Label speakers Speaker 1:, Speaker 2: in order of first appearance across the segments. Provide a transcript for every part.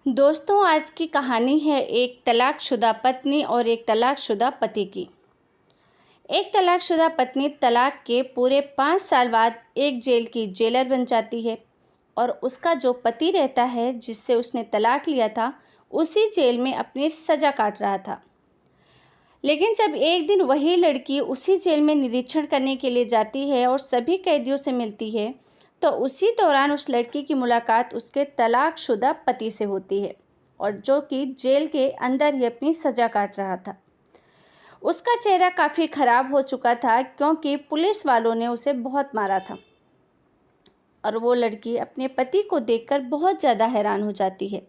Speaker 1: दोस्तों, आज की कहानी है एक तलाकशुदा पत्नी और एक तलाकशुदा पति की। एक तलाकशुदा पत्नी तलाक के पूरे 5 साल बाद एक जेल की जेलर बन जाती है और उसका जो पति रहता है जिससे उसने तलाक लिया था, उसी जेल में अपनी सज़ा काट रहा था। लेकिन जब एक दिन वही लड़की उसी जेल में निरीक्षण करने के लिए जाती है और सभी कैदियों से मिलती है, तो उसी दौरान उस लड़की की मुलाकात उसके तलाकशुदा पति से होती है और जो कि जेल के अंदर ही अपनी सज़ा काट रहा था। उसका चेहरा काफ़ी ख़राब हो चुका था क्योंकि पुलिस वालों ने उसे बहुत मारा था और वो लड़की अपने पति को देखकर बहुत ज़्यादा हैरान हो जाती है।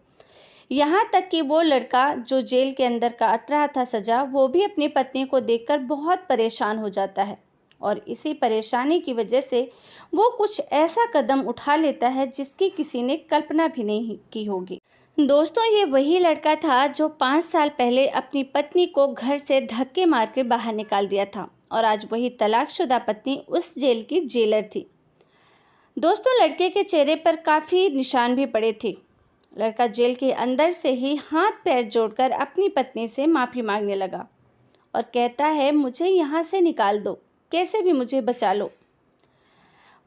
Speaker 1: यहाँ तक कि वो लड़का जो जेल के अंदर काट रहा था सज़ा, वो भी अपनी पत्नी को देखकर बहुत परेशान हो जाता है और इसी परेशानी की वजह से वो कुछ ऐसा कदम उठा लेता है जिसकी किसी ने कल्पना भी नहीं की होगी। दोस्तों, ये वही लड़का था जो 5 साल पहले अपनी पत्नी को घर से धक्के मार के बाहर निकाल दिया था और आज वही तलाकशुदा पत्नी उस जेल की जेलर थी। दोस्तों, लड़के के चेहरे पर काफ़ी निशान भी पड़े थे। लड़का जेल के अंदर से ही हाथ पैर जोड़कर अपनी पत्नी से माफ़ी मांगने लगा और कहता है, मुझे यहाँ से निकाल दो, कैसे भी मुझे बचा लो।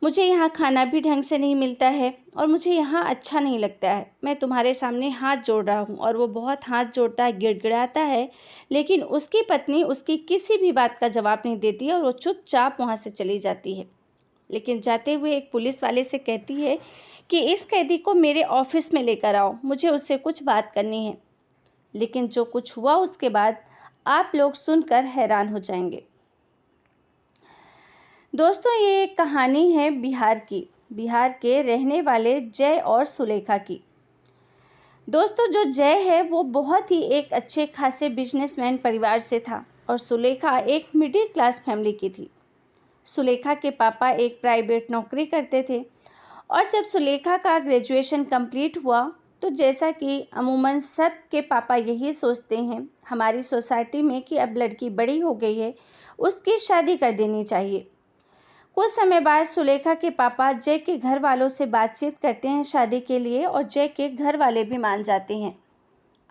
Speaker 1: मुझे यहाँ खाना भी ढंग से नहीं मिलता है और मुझे यहाँ अच्छा नहीं लगता है। मैं तुम्हारे सामने हाथ जोड़ रहा हूँ। और वो बहुत हाथ जोड़ता है, गिड़गिड़ाता है, लेकिन उसकी पत्नी उसकी किसी भी बात का जवाब नहीं देती है और वो चुपचाप वहाँ से चली जाती है। लेकिन जाते हुए एक पुलिस वाले से कहती है कि इस कैदी को मेरे ऑफिस में लेकर आओ, मुझे उससे कुछ बात करनी है। लेकिन जो कुछ हुआ उसके बाद आप लोग सुनकर हैरान हो जाएंगे। दोस्तों, ये एक कहानी है बिहार की, बिहार के रहने वाले जय और सुलेखा की। दोस्तों, जो जय है वो बहुत ही एक अच्छे खासे बिजनेसमैन परिवार से था और सुलेखा एक मिडिल क्लास फैमिली की थी। सुलेखा के पापा एक प्राइवेट नौकरी करते थे और जब सुलेखा का ग्रेजुएशन कंप्लीट हुआ तो जैसा कि अमूमन सब के पापा यही सोचते हैं हमारी सोसाइटी में कि अब लड़की बड़ी हो गई है, उसकी शादी कर देनी चाहिए। कुछ समय बाद सुलेखा के पापा जय के घर वालों से बातचीत करते हैं शादी के लिए और जय के घर वाले भी मान जाते हैं।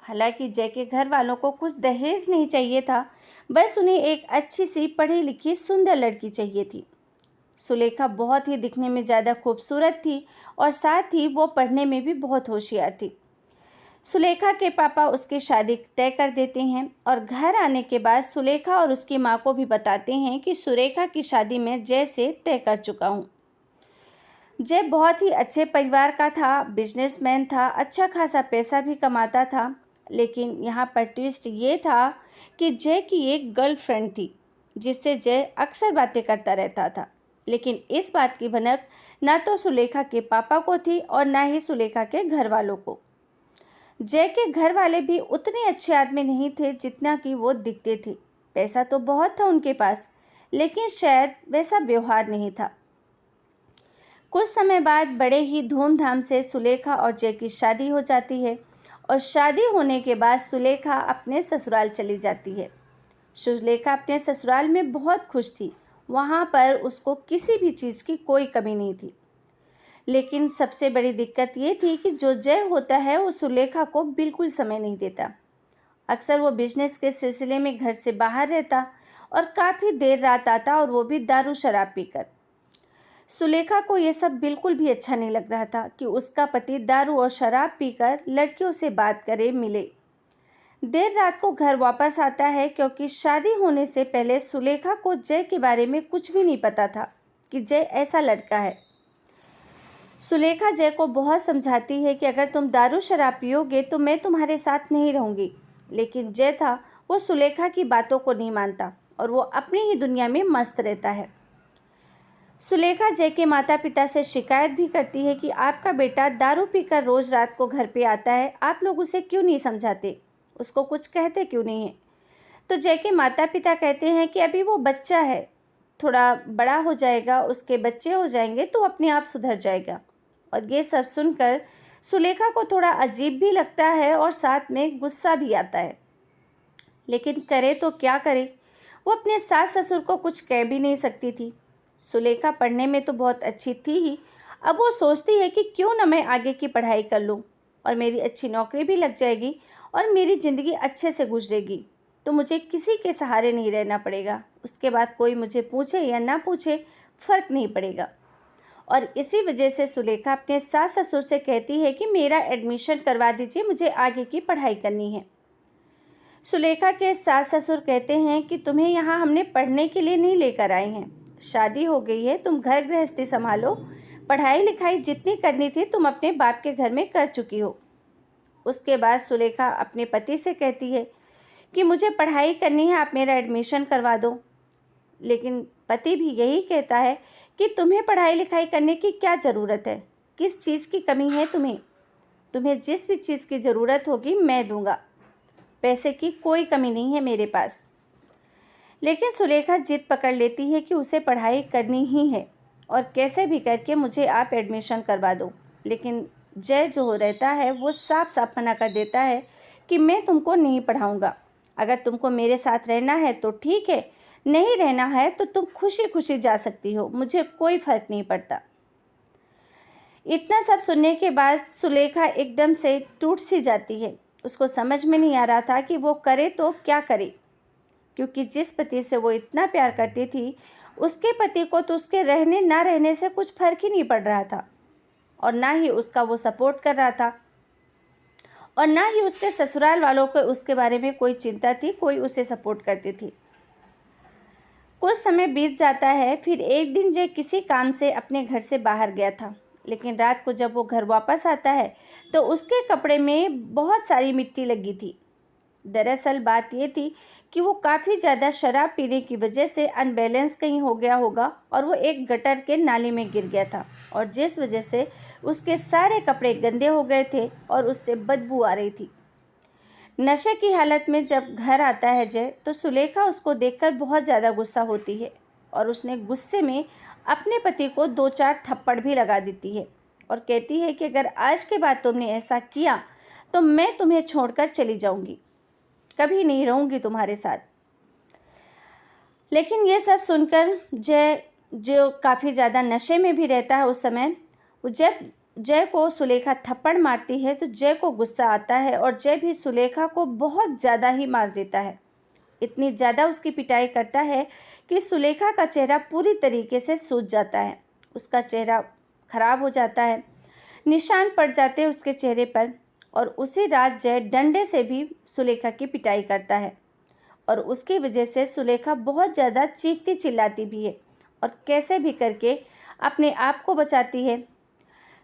Speaker 1: हालांकि जय के घर वालों को कुछ दहेज नहीं चाहिए था, बस उन्हें एक अच्छी सी पढ़ी लिखी सुंदर लड़की चाहिए थी। सुलेखा बहुत ही दिखने में ज़्यादा खूबसूरत थी और साथ ही वो पढ़ने में भी बहुत होशियार थी। सुलेखा के पापा उसकी शादी तय कर देते हैं और घर आने के बाद सुलेखा और उसकी माँ को भी बताते हैं कि सुलेखा की शादी मैं जय से तय कर चुका हूँ। जय बहुत ही अच्छे परिवार का था, बिजनेसमैन था, अच्छा खासा पैसा भी कमाता था। लेकिन यहाँ पर ट्विस्ट ये था कि जय की एक गर्लफ्रेंड थी जिससे जय अक्सर बातें करता रहता था। लेकिन इस बात की भनक ना तो सुलेखा के पापा को थी और ना ही सुलेखा के घर वालों को। जय के घर वाले भी उतने अच्छे आदमी नहीं थे जितना कि वो दिखते थे। पैसा तो बहुत था उनके पास, लेकिन शायद वैसा व्यवहार नहीं था। कुछ समय बाद बड़े ही धूमधाम से सुलेखा और जय की शादी हो जाती है और शादी होने के बाद सुलेखा अपने ससुराल चली जाती है। सुलेखा अपने ससुराल में बहुत खुश थी, वहाँ पर उसको किसी भी चीज़ की कोई कमी नहीं थी। लेकिन सबसे बड़ी दिक्कत ये थी कि जो जय होता है वो सुलेखा को बिल्कुल समय नहीं देता। अक्सर वो बिजनेस के सिलसिले में घर से बाहर रहता और काफ़ी देर रात आता और वो भी दारू शराब पीकर। सुलेखा को ये सब बिल्कुल भी अच्छा नहीं लग रहा था कि उसका पति दारू और शराब पीकर लड़कियों से बात करे, मिले। देर रात को घर वापस आता है क्योंकि शादी होने से पहले सुलेखा को जय के बारे में कुछ भी नहीं पता था कि जय ऐसा लड़का है। सुलेखा जय को बहुत समझाती है कि अगर तुम दारू शराब पियोगे तो मैं तुम्हारे साथ नहीं रहूँगी। लेकिन जय था वो सुलेखा की बातों को नहीं मानता और वो अपनी ही दुनिया में मस्त रहता है। सुलेखा जय के माता पिता से शिकायत भी करती है कि आपका बेटा दारू पीकर रोज़ रात को घर पे आता है, आप लोग उसे क्यों नहीं समझाते, उसको कुछ कहते क्यों नहीं है। तो जय के माता पिता कहते हैं कि अभी वो बच्चा है, थोड़ा बड़ा हो जाएगा, उसके बच्चे हो जाएंगे तो अपने आप सुधर जाएगा। और ये सब सुनकर सुलेखा को थोड़ा अजीब भी लगता है और साथ में गुस्सा भी आता है। लेकिन करे तो क्या करे, वो अपने सास ससुर को कुछ कह भी नहीं सकती थी। सुलेखा पढ़ने में तो बहुत अच्छी थी ही, अब वो सोचती है कि क्यों ना मैं आगे की पढ़ाई कर लूँ। और मेरी अच्छी नौकरी भी लग जाएगी और मेरी ज़िंदगी अच्छे से गुजरेगी, तो मुझे किसी के सहारे नहीं रहना पड़ेगा। उसके बाद कोई मुझे पूछे या ना पूछे, फ़र्क नहीं पड़ेगा। और इसी वजह से सुलेखा अपने सास ससुर से कहती है कि मेरा एडमिशन करवा दीजिए, मुझे आगे की पढ़ाई करनी है। सुलेखा के सास ससुर कहते हैं कि तुम्हें यहाँ हमने पढ़ने के लिए नहीं लेकर आए हैं, शादी हो गई है, तुम घर गृहस्थी संभालो, पढ़ाई लिखाई जितनी करनी थी तुम अपने बाप के घर में कर चुकी हो। उसके बाद सुलेखा अपने पति से कहती है कि मुझे पढ़ाई करनी है, आप मेरा एडमिशन करवा दो। लेकिन पति भी यही कहता है कि तुम्हें पढ़ाई लिखाई करने की क्या ज़रूरत है, किस चीज़ की कमी है तुम्हें जिस भी चीज़ की ज़रूरत होगी मैं दूंगा, पैसे की कोई कमी नहीं है मेरे पास। लेकिन सुलेखा जिद पकड़ लेती है कि उसे पढ़ाई करनी ही है और कैसे भी करके मुझे आप एडमिशन करवा दो। लेकिन जय जो रहता है वो साफ साफ मना कर देता है कि मैं तुमको नहीं पढ़ाऊँगा, अगर तुमको मेरे साथ रहना है तो ठीक है, नहीं रहना है तो तुम खुशी खुशी जा सकती हो, मुझे कोई फ़र्क नहीं पड़ता। इतना सब सुनने के बाद सुलेखा एकदम से टूट सी जाती है। उसको समझ में नहीं आ रहा था कि वो करे तो क्या करे, क्योंकि जिस पति से वो इतना प्यार करती थी उसके पति को तो उसके रहने ना रहने से कुछ फ़र्क ही नहीं पड़ रहा था, और ना ही उसका वो सपोर्ट कर रहा था, और ना ही उसके ससुराल वालों को उसके बारे में कोई चिंता थी, कोई उसे सपोर्ट करती थी। कुछ समय बीत जाता है। फिर एक दिन जय किसी काम से अपने घर से बाहर गया था, लेकिन रात को जब वो घर वापस आता है तो उसके कपड़े में बहुत सारी मिट्टी लगी थी। दरअसल बात ये थी कि वो काफ़ी ज़्यादा शराब पीने की वजह से अनबैलेंस कहीं हो गया होगा और वो एक गटर के नाले में गिर गया था, और जिस वजह से उसके सारे कपड़े गंदे हो गए थे और उससे बदबू आ रही थी। नशे की हालत में जब घर आता है जय, तो सुलेखा उसको देखकर बहुत ज़्यादा गुस्सा होती है और उसने गुस्से में अपने पति को 2-4 थप्पड़ भी लगा देती है और कहती है कि अगर आज के बाद तुमने ऐसा किया तो मैं तुम्हें छोड़कर चली जाऊंगी, कभी नहीं रहूंगी तुम्हारे साथ। लेकिन ये सब सुनकर जय, जो काफ़ी ज़्यादा नशे में भी रहता है उस समय, वो जब जय को सुलेखा थप्पड़ मारती है तो जय को गुस्सा आता है और जय भी सुलेखा को बहुत ज़्यादा ही मार देता है। इतनी ज़्यादा उसकी पिटाई करता है कि सुलेखा का चेहरा पूरी तरीके से सूज जाता है, उसका चेहरा खराब हो जाता है, निशान पड़ जाते हैं उसके चेहरे पर। और उसी रात जय डंडे से भी सुलेखा की पिटाई करता है और उसकी वजह से सुलेखा बहुत ज़्यादा चीखती चिल्लाती भी है और कैसे भी करके अपने आप को बचाती है।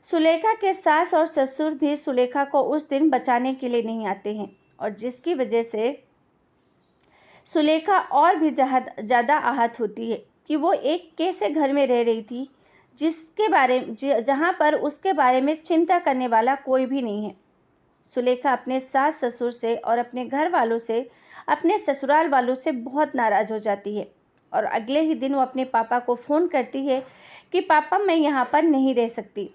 Speaker 1: सुलेखा के सास और ससुर भी सुलेखा को उस दिन बचाने के लिए नहीं आते हैं, और जिसकी वजह से सुलेखा और भी ज़्यादा आहत होती है कि वो एक कैसे घर में रह रही थी जहाँ पर उसके बारे में चिंता करने वाला कोई भी नहीं है। सुलेखा अपने सास ससुर से और अपने घर वालों से, अपने ससुराल वालों से बहुत नाराज़ हो जाती है और अगले ही दिन वो अपने पापा को फ़ोन करती है कि पापा मैं यहाँ पर नहीं रह सकती,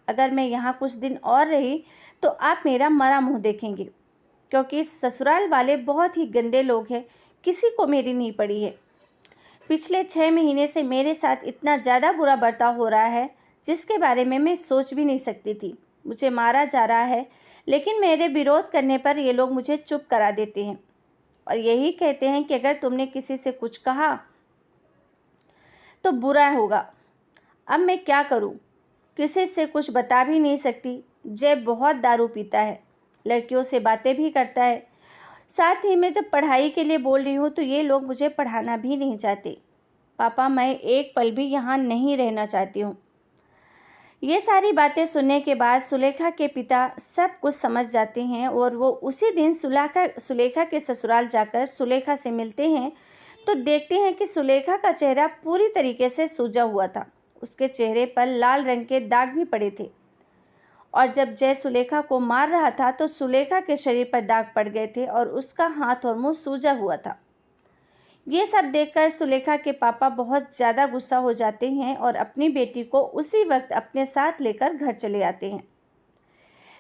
Speaker 1: अगर मैं यहाँ कुछ दिन और रही तो आप मेरा मरा मुँह देखेंगे, क्योंकि ससुराल वाले बहुत ही गंदे लोग हैं, किसी को मेरी नहीं पड़ी है। पिछले 6 महीने से मेरे साथ इतना ज़्यादा बुरा बर्ताव हो रहा है जिसके बारे में मैं सोच भी नहीं सकती थी। मुझे मारा जा रहा है, लेकिन मेरे विरोध करने पर ये लोग मुझे चुप करा देते हैं और यही कहते हैं कि अगर तुमने किसी से कुछ कहा तो बुरा होगा। अब मैं क्या करूं? किसी से कुछ बता भी नहीं सकती। जय बहुत दारू पीता है, लड़कियों से बातें भी करता है, साथ ही मैं जब पढ़ाई के लिए बोल रही हूँ तो ये लोग मुझे पढ़ाना भी नहीं चाहते। पापा मैं एक पल भी यहाँ नहीं रहना चाहती हूँ। ये सारी बातें सुनने के बाद सुलेखा के पिता सब कुछ समझ जाते हैं और वो उसी दिन सुलेखा के ससुराल जाकर सुलेखा से मिलते हैं तो देखते हैं कि सुलेखा का चेहरा पूरी तरीके से सूजा हुआ था, उसके चेहरे पर लाल रंग के दाग भी पड़े थे और जब जय सुलेखा को मार रहा था तो सुलेखा के शरीर पर दाग पड़ गए थे और उसका हाथ और मुंह सूजा हुआ था। ये सब देखकर सुलेखा के पापा बहुत ज़्यादा गुस्सा हो जाते हैं और अपनी बेटी को उसी वक्त अपने साथ लेकर घर चले आते हैं।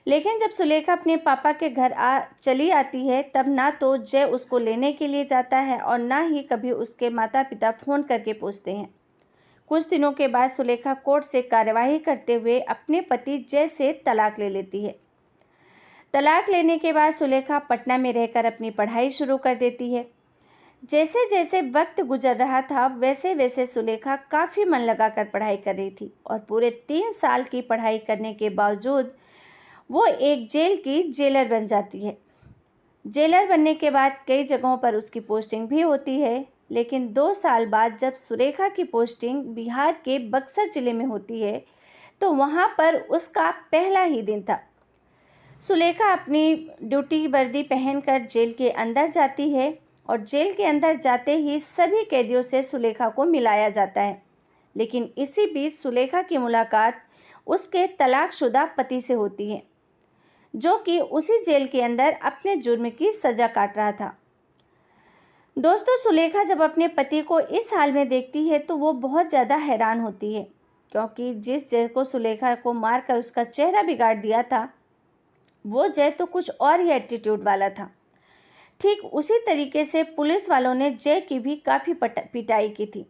Speaker 1: लेकिन जब सुलेखा अपने पापा के घर चली आती है तब ना तो जय उसको लेने के लिए जाता है और ना ही कभी उसके माता पिता फ़ोन करके पूछते हैं। कुछ दिनों के बाद सुलेखा कोर्ट से कार्यवाही करते हुए अपने पति जय से तलाक ले लेती है। तलाक लेने के बाद सुलेखा पटना में रहकर अपनी पढ़ाई शुरू कर देती है। जैसे जैसे वक्त गुजर रहा था वैसे वैसे सुलेखा काफ़ी मन लगाकर पढ़ाई कर रही थी और पूरे 3 साल की पढ़ाई करने के बावजूद वो एक जेल की जेलर बन जाती है। जेलर बनने के बाद कई जगहों पर उसकी पोस्टिंग भी होती है, लेकिन 2 साल बाद जब सुलेखा की पोस्टिंग बिहार के बक्सर जिले में होती है तो वहाँ पर उसका पहला ही दिन था। सुलेखा अपनी ड्यूटी वर्दी पहनकर जेल के अंदर जाती है और जेल के अंदर जाते ही सभी कैदियों से सुलेखा को मिलाया जाता है, लेकिन इसी बीच सुलेखा की मुलाकात उसके तलाकशुदा पति से होती है, जो कि उसी जेल के अंदर अपने जुर्म की सज़ा काट रहा था। दोस्तों, सुलेखा जब अपने पति को इस हाल में देखती है तो वो बहुत ज़्यादा हैरान होती है, क्योंकि जिस जय को सुलेखा को मारकर उसका चेहरा बिगाड़ दिया था वो जय तो कुछ और ही एटीट्यूड वाला था। ठीक उसी तरीके से पुलिस वालों ने जय की भी काफ़ी पिटाई की थी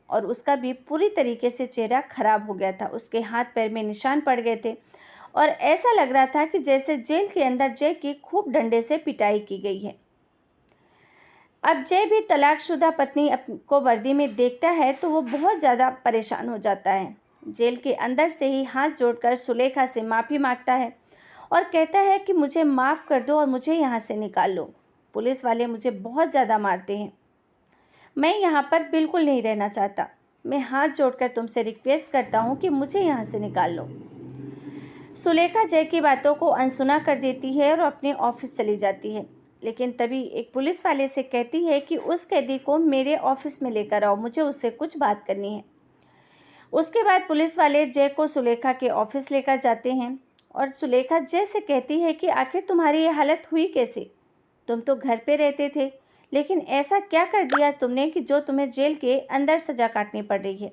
Speaker 1: और उसका भी पूरी तरीके से चेहरा खराब हो गया था। उसके हाथ पैर में निशान पड़ गए थे और ऐसा लग रहा था कि जैसे जेल के अंदर जय की खूब डंडे से पिटाई की गई है। अब जय भी तलाकशुदा पत्नी को वर्दी में देखता है तो वो बहुत ज़्यादा परेशान हो जाता है। जेल के अंदर से ही हाथ जोड़कर सुलेखा से माफ़ी मांगता है और कहता है कि मुझे माफ़ कर दो और मुझे यहाँ से निकाल लो। पुलिस वाले मुझे बहुत ज़्यादा मारते हैं, मैं यहाँ पर बिल्कुल नहीं रहना चाहता। मैं हाथ जोड़कर तुमसे रिक्वेस्ट करता हूँ कि मुझे यहाँ से निकाल लो। सुलेखा जय की बातों को अनसुना कर देती है और अपने ऑफिस चली जाती है, लेकिन तभी एक पुलिस वाले से कहती है कि उस कैदी को मेरे ऑफिस में लेकर आओ, मुझे उससे कुछ बात करनी है। उसके बाद पुलिस वाले जय को सुलेखा के ऑफिस लेकर जाते हैं और सुलेखा जय से कहती है कि आखिर तुम्हारी ये हालत हुई कैसे? तुम तो घर पे रहते थे, लेकिन ऐसा क्या कर दिया तुमने कि जो तुम्हें जेल के अंदर सज़ा काटनी पड़ रही है?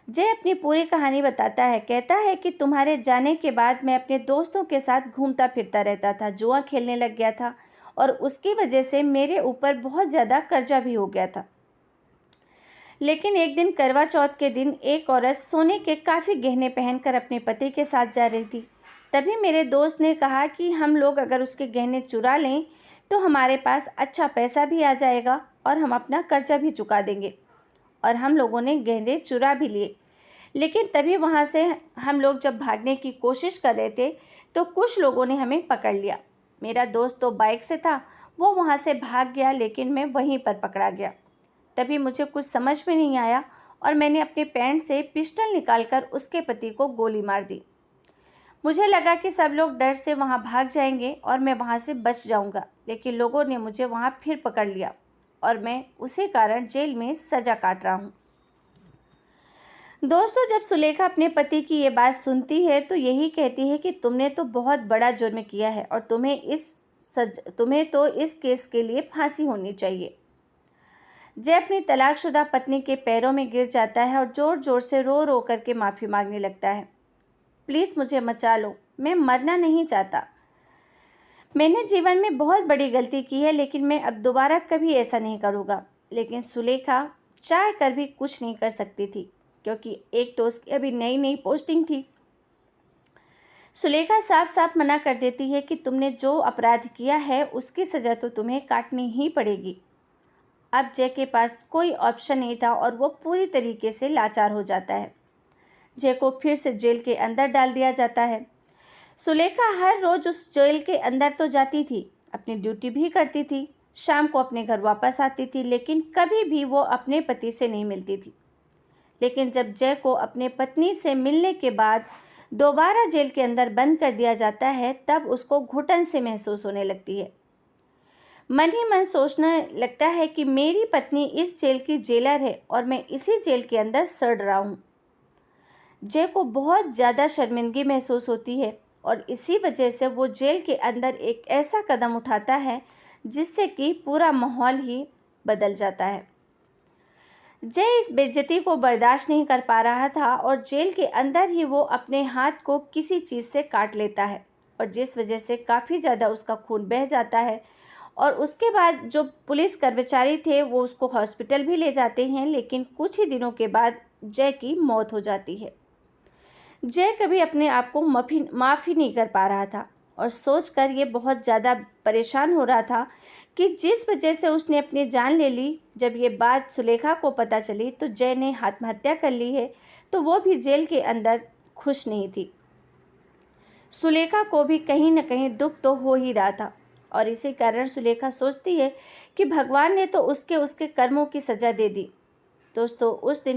Speaker 1: जय अपनी पूरी कहानी बताता है। कहता है कि तुम्हारे जाने के बाद मैं अपने दोस्तों के साथ घूमता फिरता रहता था, जुआ खेलने लग गया था और उसकी वजह से मेरे ऊपर बहुत ज़्यादा कर्जा भी हो गया था। लेकिन एक दिन करवा चौथ के दिन एक औरत सोने के काफ़ी गहने पहनकर अपने पति के साथ जा रही थी। तभी मेरे दोस्त ने कहा कि हम लोग अगर उसके गहने चुरा लें तो हमारे पास अच्छा पैसा भी आ जाएगा और हम अपना कर्जा भी चुका देंगे। और हम लोगों ने गहने चुरा भी लिए, लेकिन तभी वहाँ से हम लोग जब भागने की कोशिश कर रहे थे तो कुछ लोगों ने हमें पकड़ लिया। मेरा दोस्त तो बाइक से था, वो वहाँ से भाग गया, लेकिन मैं वहीं पर पकड़ा गया। तभी मुझे कुछ समझ में नहीं आया और मैंने अपने पैंट से पिस्टल निकालकर उसके पति को गोली मार दी। मुझे लगा कि सब लोग डर से वहाँ भाग जाएंगे और मैं वहाँ से बच जाऊँगा, लेकिन लोगों ने मुझे वहाँ फिर पकड़ लिया और मैं उसी कारण जेल में सज़ा काट रहा हूँ। दोस्तों, जब सुलेखा अपने पति की ये बात सुनती है तो यही कहती है कि तुमने तो बहुत बड़ा जुर्म किया है और तुम्हें तो इस केस के लिए फांसी होनी चाहिए। जय अपनी तलाकशुदा पत्नी के पैरों में गिर जाता है और ज़ोर ज़ोर से रो रो करके माफ़ी मांगने लगता है। प्लीज़ मुझे बचा लो, मैं मरना नहीं चाहता। मैंने जीवन में बहुत बड़ी गलती की है, लेकिन मैं अब दोबारा कभी ऐसा नहीं करूँगा। लेकिन सुलेखा चाह कर भी कुछ नहीं कर सकती थी, क्योंकि एक तो उसकी अभी नई नई पोस्टिंग थी। सुलेखा साफ साफ मना कर देती है कि तुमने जो अपराध किया है उसकी सज़ा तो तुम्हें काटनी ही पड़ेगी। अब जय के पास कोई ऑप्शन नहीं था और वो पूरी तरीके से लाचार हो जाता है। जय को फिर से जेल के अंदर डाल दिया जाता है। सुलेखा हर रोज़ उस जेल के अंदर तो जाती थी, अपनी ड्यूटी भी करती थी, शाम को अपने घर वापस आती थी, लेकिन कभी भी वो अपने पति से नहीं मिलती थी। लेकिन जब जय को अपने पत्नी से मिलने के बाद दोबारा जेल के अंदर बंद कर दिया जाता है, तब उसको घुटन से महसूस होने लगती है। मन ही मन सोचने लगता है कि मेरी पत्नी इस जेल की जेलर है और मैं इसी जेल के अंदर सड़ रहा हूँ। जय को बहुत ज़्यादा शर्मिंदगी महसूस होती है और इसी वजह से वो जेल के अंदर एक ऐसा कदम उठाता है जिससे कि पूरा माहौल ही बदल जाता है। जय इस बेइज्जती को बर्दाश्त नहीं कर पा रहा था और जेल के अंदर ही वो अपने हाथ को किसी चीज़ से काट लेता है और जिस वजह से काफ़ी ज़्यादा उसका खून बह जाता है। और उसके बाद जो पुलिस कर्मचारी थे वो उसको हॉस्पिटल भी ले जाते हैं, लेकिन कुछ ही दिनों के बाद जय की मौत हो जाती है। जय कभी अपने आप को माफ़ी नहीं कर पा रहा था और सोचकर ये बहुत ज़्यादा परेशान हो रहा था कि जिस वजह से उसने अपनी जान ले ली। जब ये बात सुलेखा को पता चली तो जय ने आत्महत्या कर ली है, तो वो भी जेल के अंदर खुश नहीं थी। सुलेखा को भी कहीं न कहीं दुख तो हो ही रहा था और इसी कारण सुलेखा सोचती है कि भगवान ने तो उसके कर्मों की सज़ा दे दी। दोस्तों, उस दिन